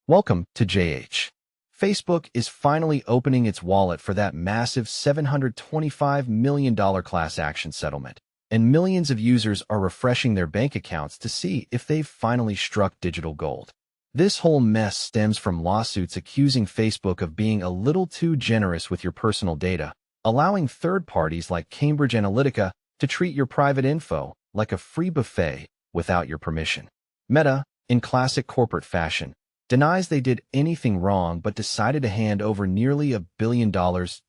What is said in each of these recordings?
Welcome to JH. Facebook is finally opening its wallet for that massive $725 million class action settlement, and millions of users are refreshing their bank accounts to see if they've finally struck digital gold. This whole mess stems from lawsuits accusing Facebook of being a little too generous with your personal data, allowing third parties like Cambridge Analytica to treat your private info like a free buffet without your permission. Meta, in classic corporate fashion, denies they did anything wrong but decided to hand over nearly $1 billion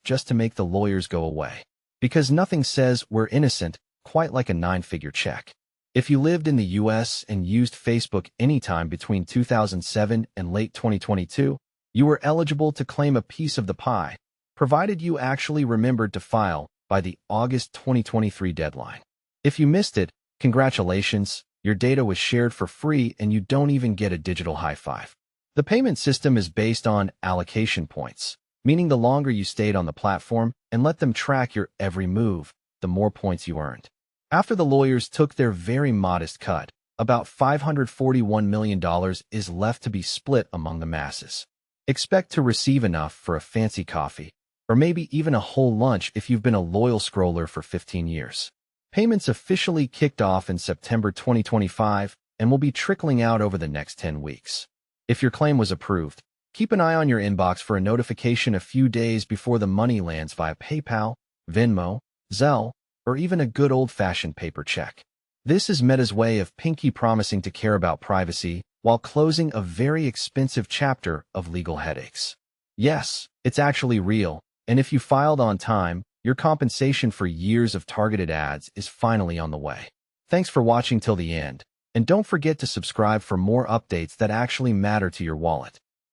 just to make the lawyers go away. Because nothing says we're innocent quite like a 9-figure check. If you lived in the US and used Facebook anytime between 2007 and late 2022, you were eligible to claim a piece of the pie, provided you actually remembered to file by the August 2023 deadline. If you missed it, congratulations, your data was shared for free and you don't even get a digital high five. The payment system is based on allocation points, meaning the longer you stayed on the platform and let them track your every move, the more points you earned. After the lawyers took their very modest cut, about $541 million is left to be split among the masses. Expect to receive enough for a fancy coffee, or maybe even a whole lunch if you've been a loyal scroller for 15 years. Payments officially kicked off in September 2025 and will be trickling out over the next 10 weeks. If your claim was approved, keep an eye on your inbox for a notification a few days before the money lands via PayPal, Venmo, Zelle, or even a good old-fashioned paper check. This is Meta's way of pinky promising to care about privacy while closing a very expensive chapter of legal headaches. Yes, it's actually real, and if you filed on time, your compensation for years of targeted ads is finally on the way. Thanks for watching till the end. And don't forget to subscribe for more updates that actually matter to your wallet.